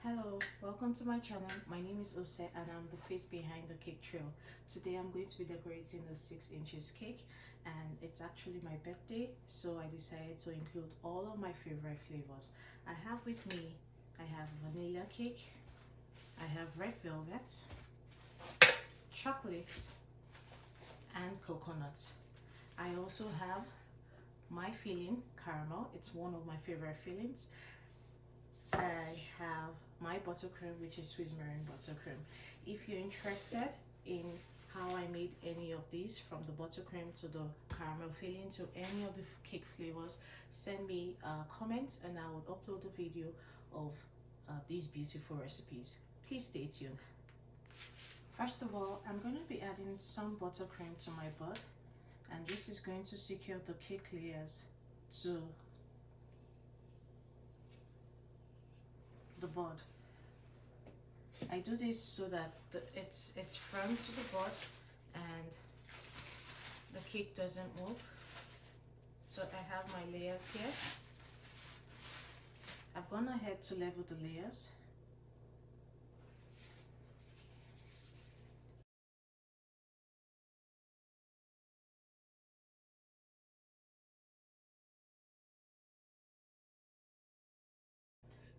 Hello, welcome to my channel. My name is Ose and I'm the face behind the cake trail. Today I'm going to be decorating the 6 inches cake, and it's actually my birthday, so I decided to include all of my favorite flavors. I have with me, I have vanilla cake, I have red velvet, chocolate, and coconuts. I also have my filling, caramel. It's one of my favorite fillings. I have my buttercream, which is Swiss Meringue Buttercream. If you're interested in how I made any of these, from the buttercream to the caramel filling to any of the cake flavors, send me comments and I will upload a video of these beautiful recipes. Please stay tuned. First of all, I'm going to be adding some buttercream to my bud, and this is going to secure the cake layers to the bud. I do this so that it's firm to the bud and the cake doesn't move. So I have my layers here. I've gone ahead to level the layers.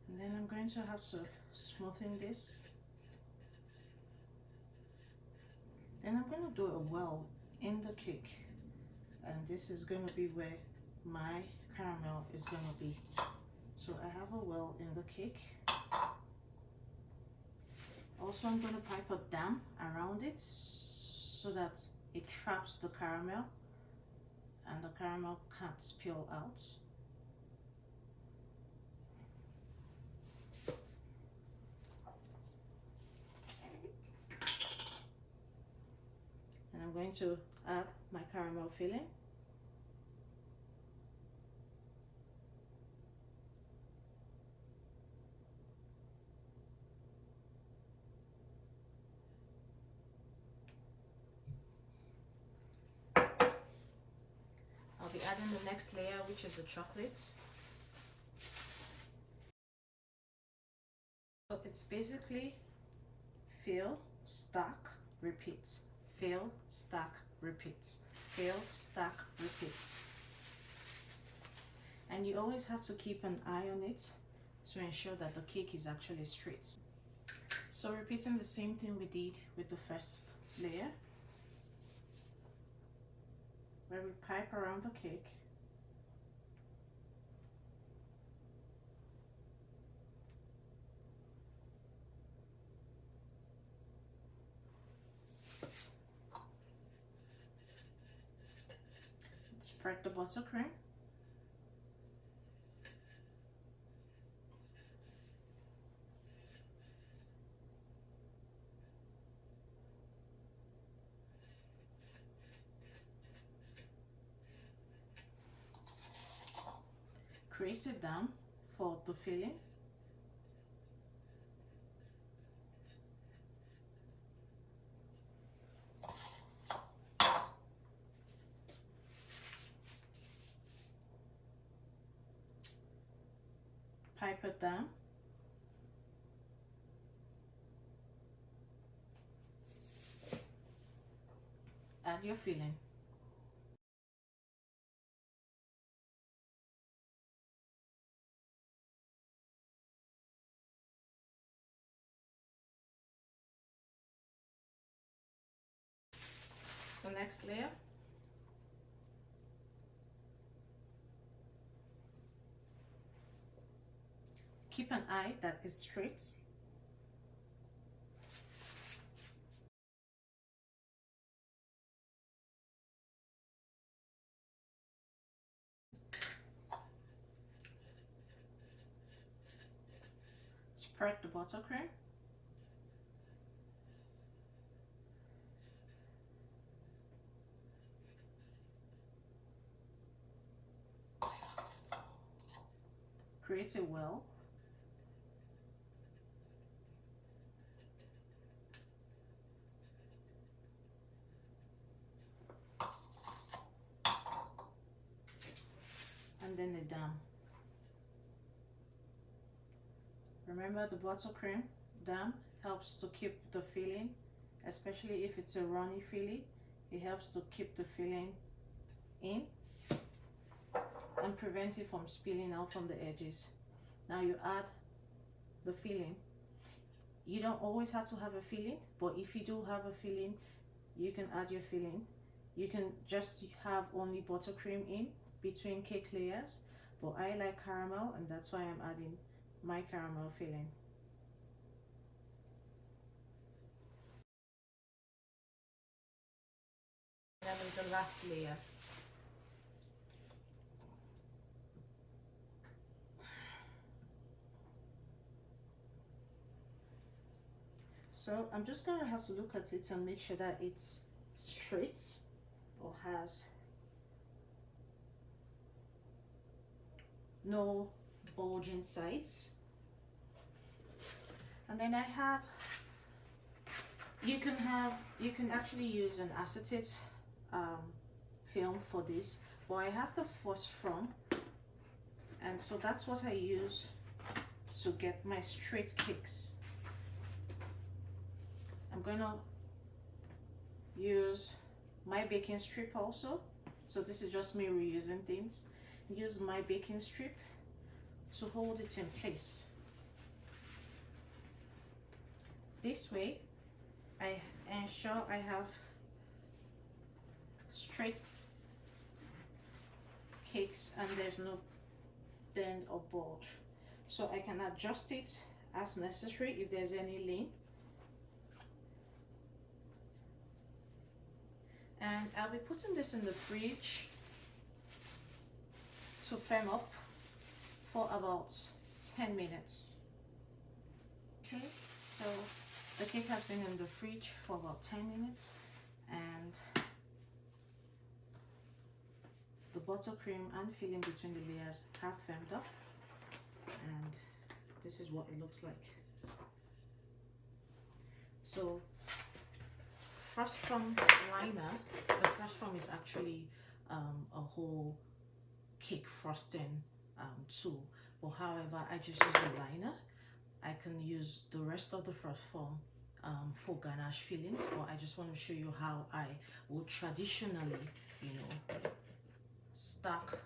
And then I'm going to have to smoothen this. Then I'm going to do a well in the cake, and this is going to be where my caramel is going to be. So I have a well in the cake. Also, I'm going to pipe a dam around it so that it traps the caramel and the caramel can't spill out. And I'm going to add my caramel filling. I'll be adding the next layer, which is the chocolates. So it's basically fill, stack, repeat, fill, stack, repeat, fill, stack, repeat. And you always have to keep an eye on it to ensure that the cake is actually straight. So repeating the same thing we did with the first layer, where we pipe around the cake. Spread the buttercream. Create a dam for the filling. Pipe it down. Add your filling. The next layer. Keep an eye that it's straight. Spread the buttercream. Create a well. And then the dam. Remember, the buttercream damp helps to keep the filling, especially if it's a runny filling. It helps to keep the filling in and prevent it from spilling out from the edges. Now you add the filling. You don't always have to have a filling, but if you do have a filling, you can add your filling. You can just have only buttercream in between cake layers, but I like caramel, and that's why I'm adding my caramel filling. Then with the last layer. So I'm just gonna have to look at it and make sure that it's straight or has no bulging sides. And then I have, you can actually use an acetate film for this, but I have the first film, and so that's what I use to get my straight cakes. I'm gonna use my baking strip also, so this is just me reusing things. Use my baking strip to hold it in place. This way I ensure I have straight cakes and there's no bend or bulge, so I can adjust it as necessary if there's any lean. And I'll be putting this in the fridge to firm up for about 10 minutes. Okay, so the cake has been in the fridge for about 10 minutes and the buttercream and filling between the layers have firmed up, and this is what it looks like. So first from liner, the first from is actually a whole cake frosting tool, but however I just use the liner. I can use the rest of the first form for ganache fillings, but I just want to show you how I would traditionally, you know, stack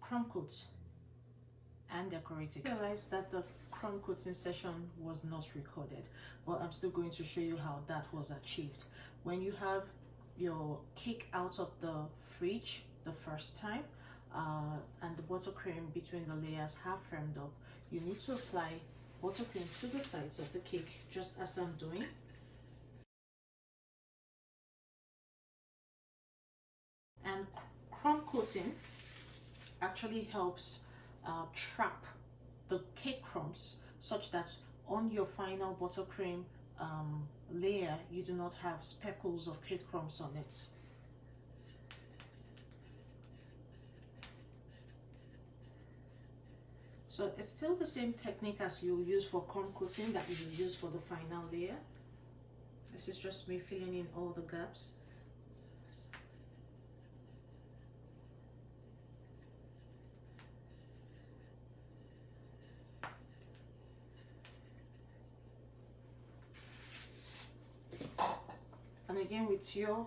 crumb coats and decorate it. I realized that the crumb coating session was not recorded, but I'm still going to show you how that was achieved. When you have your cake out of the fridge the first time and the buttercream between the layers have firmed up, you need to apply buttercream to the sides of the cake, just as I'm doing. And crumb coating actually helps trap the cake crumbs such that on your final buttercream layer you do not have speckles of cake crumbs on it. So it's still the same technique as you use for crumb coating that you use for the final layer. This is just me filling in all the gaps. And again, with your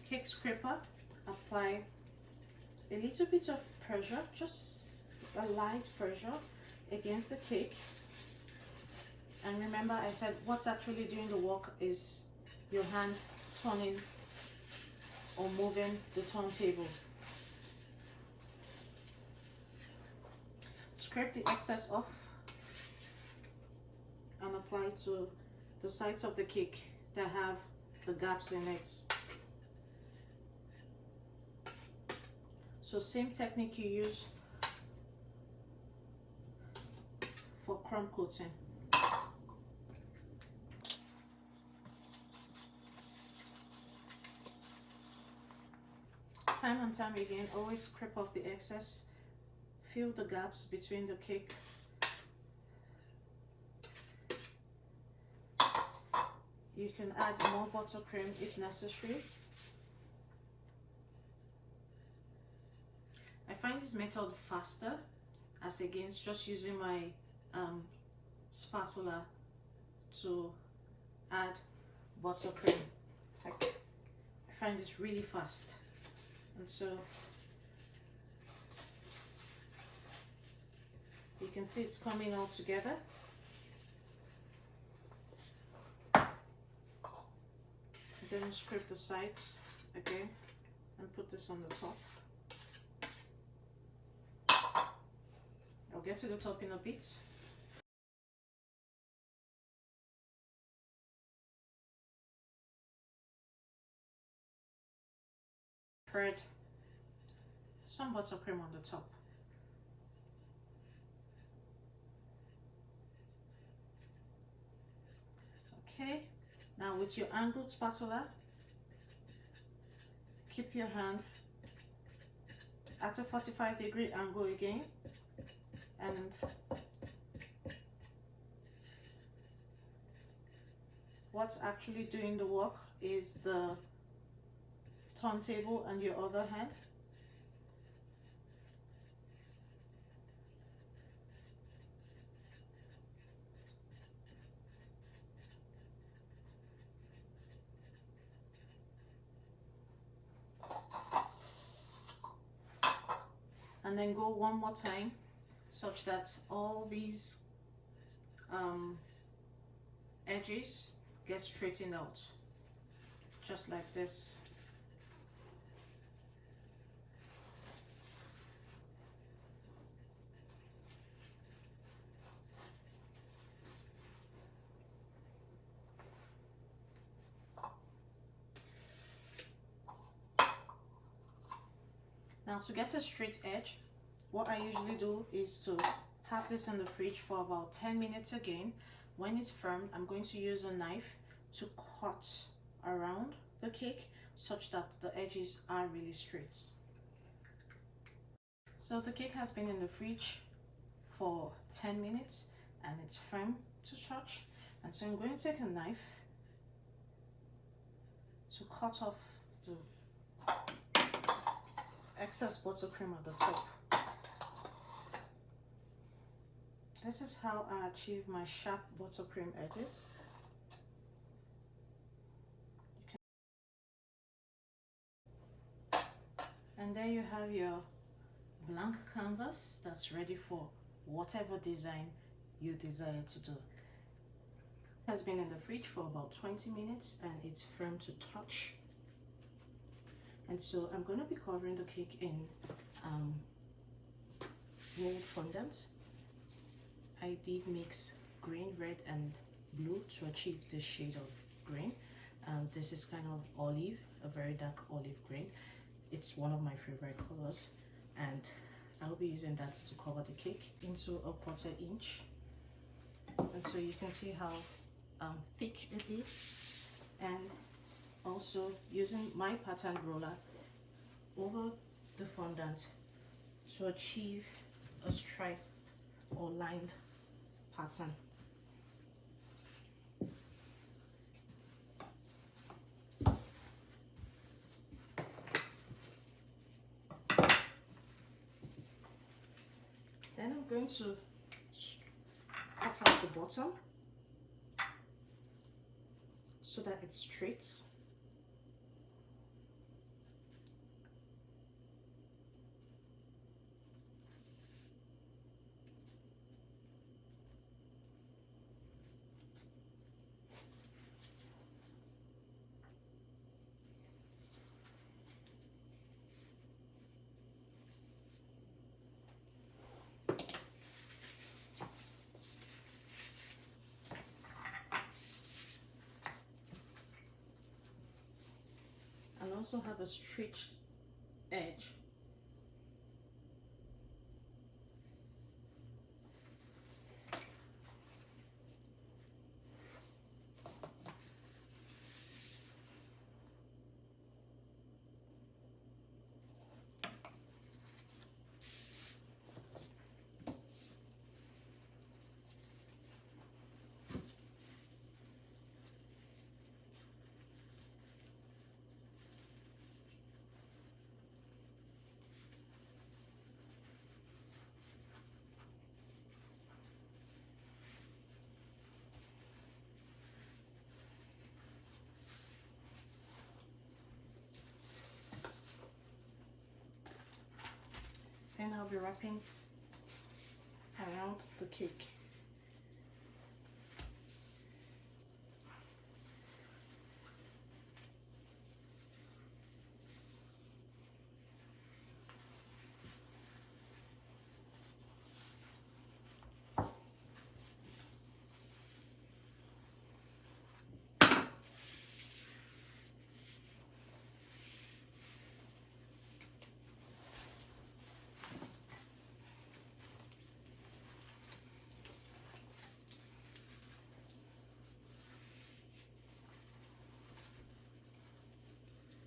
cake scraper, apply a little bit of pressure, just a light pressure against the cake. And remember, I said what's actually doing the work is your hand turning or moving the turntable. Scrape the excess off and apply to the sides of the cake that have the gaps in it. So same technique you use for crumb coating. Time and time again, always scrape off the excess, fill the gaps between the cake. You can add more buttercream if necessary. I find this method faster as against just using my spatula to add buttercream. Like, I find this really fast, and so you can see it's coming all together. Then scrape the sides again and put this on the top. I'll get to the top in a bit. Spread some buttercream on the top. Okay, now with your angled spatula, keep your hand at a 45-degree angle again, and what's actually doing the work is the turntable and your other hand. And then go one more time, such that all these edges get straightened out, just like this. Now to get a straight edge, what I usually do is to have this in the fridge for about 10 minutes again. When it's firm, I'm going to use a knife to cut around the cake such that the edges are really straight. So the cake has been in the fridge for 10 minutes and it's firm to touch. And so I'm going to take a knife to cut off the excess buttercream at the top. This is how I achieve my sharp buttercream edges. And there you have your blank canvas that's ready for whatever design you desire to do. It has been in the fridge for about 20 minutes and it's firm to touch. And so I'm going to be covering the cake in rolled fondant. I did mix green, red and blue to achieve this shade of green. This is kind of olive, a very dark olive green. It's one of my favorite colors, and I'll be using that to cover the cake into a 1/4 inch. And so you can see how thick it is, and also using my pattern roller over the fondant to achieve a stripe or lined pattern. Then I'm going to cut out the bottom so that it's straight. Also have a straight edge. be wrapping around the cake.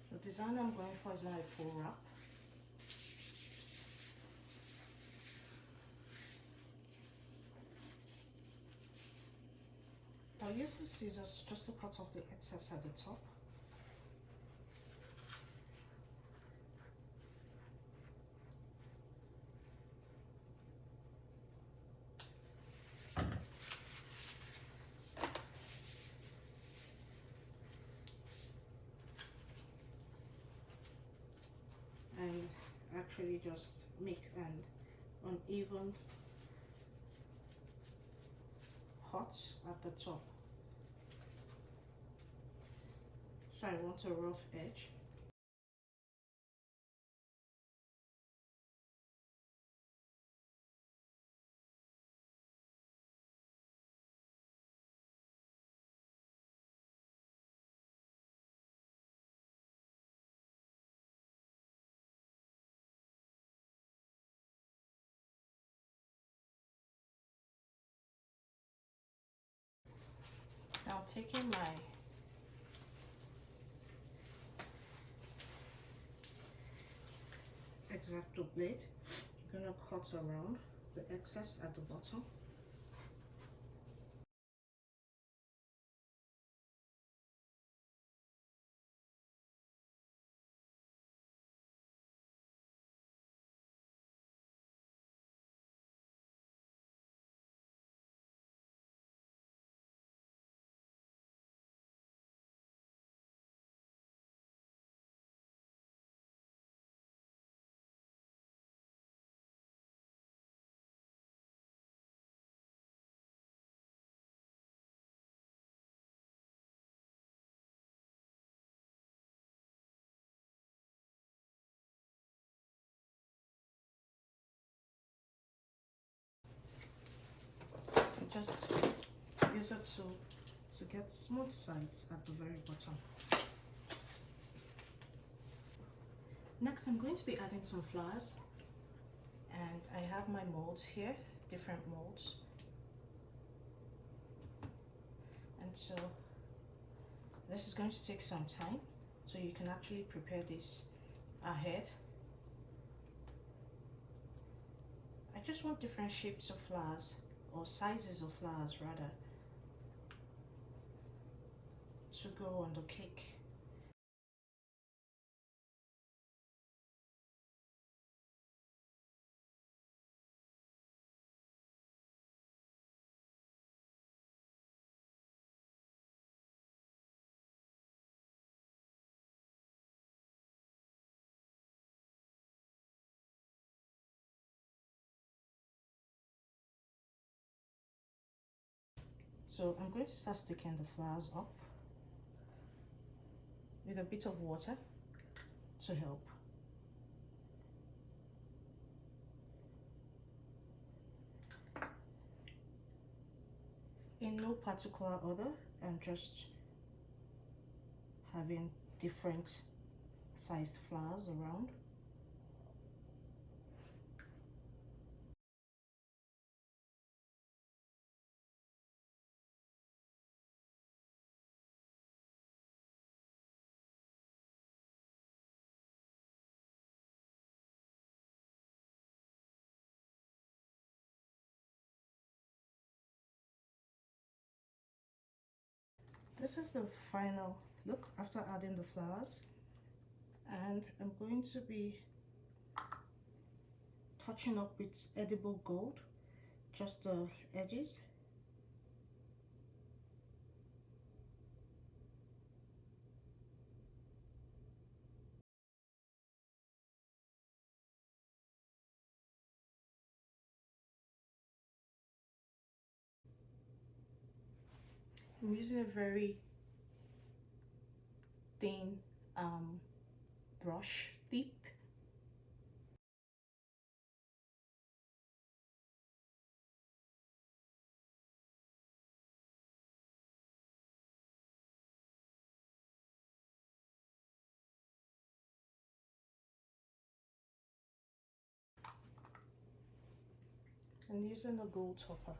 The design I'm going for is not a full wrap. I'll use the scissors just to cut off the excess at the top. And actually just make an uneven cut at the top. So I want a rough edge. Now taking my X-Acto blade, you're gonna cut around the excess at the bottom. And just use it to get smooth sides at the very bottom. Next, I'm going to be adding some flowers, and I have my molds here, different molds. And so this is going to take some time, so you can actually prepare this ahead. I just want different shapes of flowers, or sizes of flowers rather, to go on the cake. So I'm going to start sticking the flowers up with a bit of water to help. In no particular order, I'm just having different sized flowers around. This is the final look after adding the flowers, and I'm going to be touching up with edible gold, just the edges. I'm using a very thin brush tip. And using a gold topper.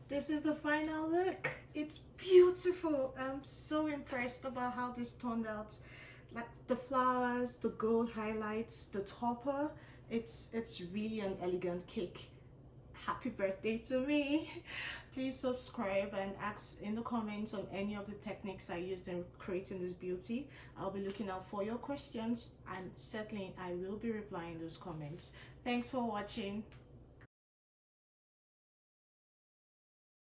This is the final look. It's beautiful. I'm so impressed about how this turned out. Like the flowers, the gold highlights, the topper. It's really an elegant cake. Happy birthday to me. Please subscribe and ask in the comments on any of the techniques I used in creating this beauty. I'll be looking out for your questions, and certainly I will be replying those comments. Thanks for watching.